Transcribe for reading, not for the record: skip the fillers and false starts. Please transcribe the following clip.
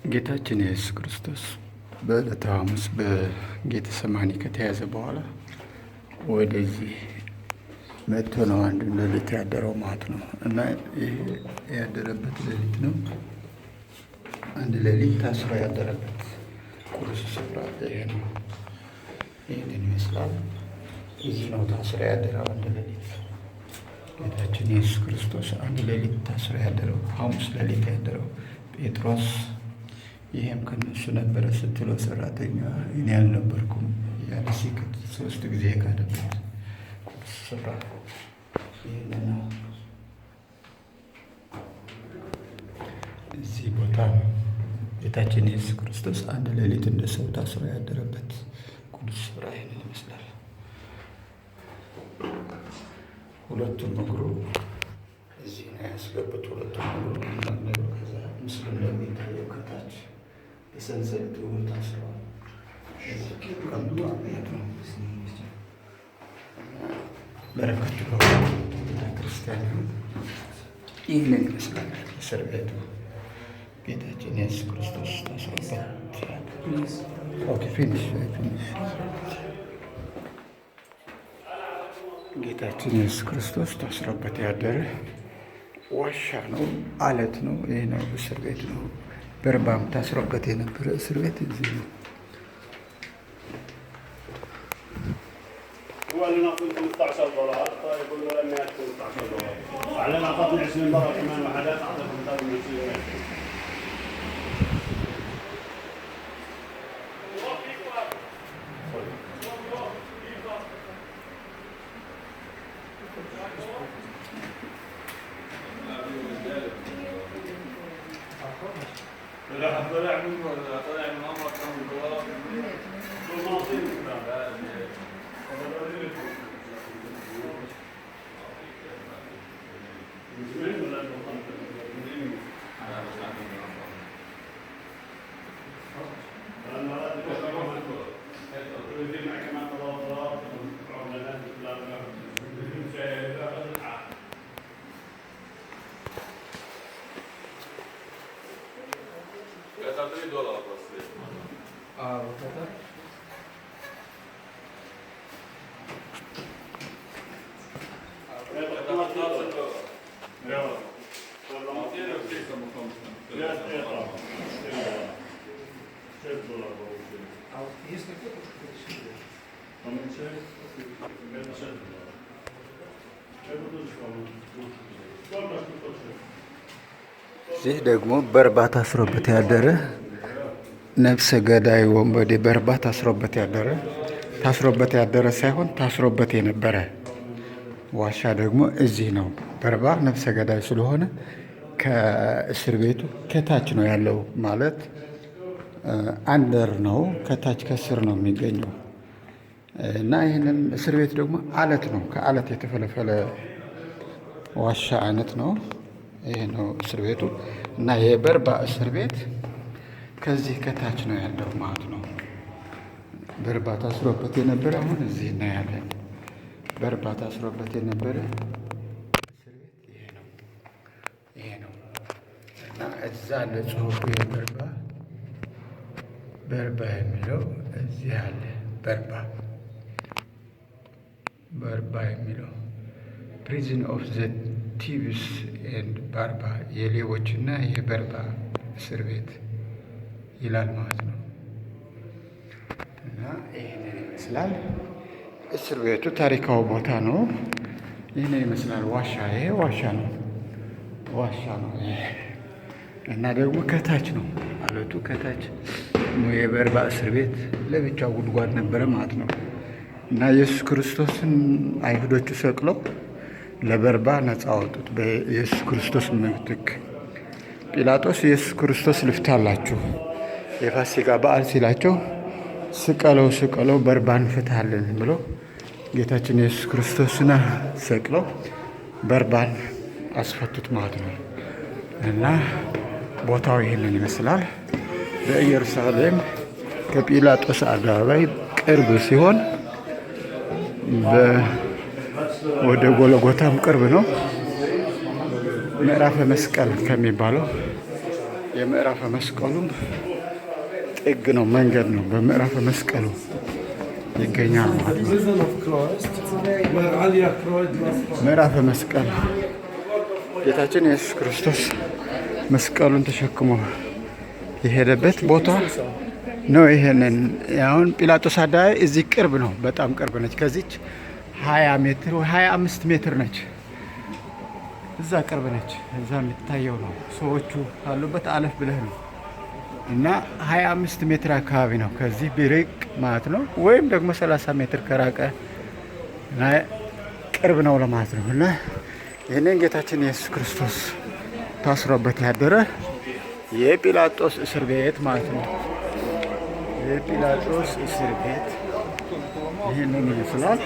ጌታችን ኢየሱስ ክርስቶስ በዕለተ ሐሙስ በጌተሰማኒ ከተያዘ በኋላ ወደዚህ መጥቶ ነው አንድ ሌሊት ያደረው ማለት ነው። እና ይህ ያደረበት ሌሊት ነው። አንድ ሌሊት ታስሮ ያደረበት ቁርስ ስፍራ ይሄ ነው። ይህንን ይመስላል። እዚህ ነው ታስሮ ያደረው አንድ ሌሊት። ጌታችን ኢየሱስ ክርስቶስ አንድ ሌሊት ታስሮ ያደረው ሐሙስ ሌሊት ያደረው ጴጥሮስ ይሄም ከነሱ ነበረ ስትለው ሰራተኛ እኔ አልነበርኩም ያለ ሲክድ 3 ጊዜ ካደበት ቁርስ ስፍራ ይሄ ነው። እዚህ ቦታ ጌታችን ኢየሱስ ክርስቶስ አንድ ሌሊት እንደ ሰው ታስሮ ያደረበት ቅዱስ ስፍራ ይሄንን ይመስላል። ሁለቱም እግሩ እዚህ ነው ያስገቡት። ሁለቱም እግሩ እንደው ከዛ ምስሉ እንደሚታየው ከታች የሰንሰለት እግሩ ታስረዋል። በረከቱ ቤተክርስቲያን ይህንን ይመስላል። እስር ቤቱ ጌታችን ኢየሱስ ክርስቶስ ታስሮበት ጌታችን ኢየሱስ ክርስቶስ ታስሮበት ያደረ ዋሻ ነው፣ አለት ነው። ይህ ነው እስር ቤት ነው። በርባም ታስሮበት የነበረ እስር ቤት እዚህ ነው። طلع من عمرك كم دولار $3 بس. وكذا. Есть такие, እዚህ ደግሞ በርባ ታስሮበት ያደረ ነፍሰ ገዳይ ወንበዴ በርባ ታስሮበት ያደረ ሳይሆን ታስሮበት የነበረ ዋሻ ደግሞ እዚህ ነው። በርባ ነፍሰ ገዳይ ስለሆነ ከእስር ቤቱ ከታች ነው ያለው ማለት አንደር ነው። ከታች ከስር ነው የሚገኘው እና ይህንን እስር ቤት ደግሞ አለት ነው። ከአለት የተፈለፈለ ዋሻ አይነት ነው። ይሄ ነው እስር ቤቱ እና የበርባ እስር ቤት ከዚህ ከታች ነው ያለው ማለት ነው። በርባ ታስሮበት የነበረ አሁን እዚህ እናያለን። በርባ ታስሮበት የነበረ እስር ቤት ይሄ ነው እና እዛ ለጽሁፉ በርባ የሚለው እዚህ አለ። በርባ የሚለው ፕሪዝን ኦፍ ዘ ቲቭስ ኤንድ ባርባ የሌቦችና የበርባ እስር ቤት ይላል ማለት ነው። እና ይህንን ይመስላል እስር ቤቱ። ታሪካዊ ቦታ ነው። ይህንን ይመስላል። ይሄ ዋሻ ነው እና ደግሞ ከታች ነው አለቱ። ከታች የበርባ እስር ቤት ለብቻው ጉድጓድ ነበረ ማለት ነው። እና ኢየሱስ ክርስቶስን አይሁዶቹ ሰቅለው ለበርባ ነፃ አወጡት በኢየሱስ ክርስቶስ ምትክ። ጲላጦስ ኢየሱስ ክርስቶስ ልፍታላችሁ የፋሲካ በዓል ሲላቸው ስቀለው በርባን ፍታልን ብሎ ጌታችን ኢየሱስ ክርስቶስን ሰቅለው በርባን አስፈቱት ማለት ነው። እና ቦታው ይህንን ይመስላል። በኢየሩሳሌም ከጲላጦስ አደባባይ ቅርብ ሲሆን ወደ ጎልጎታም ቅርብ ነው። ምዕራፈ መስቀል ከሚባለው የምዕራፈ መስቀሉም ጥግ ነው፣ መንገድ ነው። በምዕራፈ መስቀሉ ይገኛል ማለት ነው። Prison of Christ, where Alia cried last time. ምዕራፈ መስቀል ጌታችን ኢየሱስ ክርስቶስ መስቀሉን ተሸክሞ የሄደበት ቦታ ነው። ይሄንን አሁን ጲላጦስ አደባባይ እዚህ ቅርብ ነው፣ በጣም ቅርብ ነች። ከዚች 20 ሜትር ወይ 25 ሜትር ነች። እዛ ቅርብ ነች። እዛ የሚታየው ነው። ሰዎቹ ካሉበት አለፍ ብለህ ነው እና 25 ሜትር አካባቢ ነው ከዚህ ቢርቅ ማለት ነው። ወይም ደግሞ 30 ሜትር ከራቀ ቅርብ ነው ለማለት ነው። እና ይህንን ጌታችን ኢየሱስ ክርስቶስ ታስሮበት ያደረ የጲላጦስ እስር ቤት ማለት ነው። የጲላጦስ እስር ቤት ይህንን ይመስላል።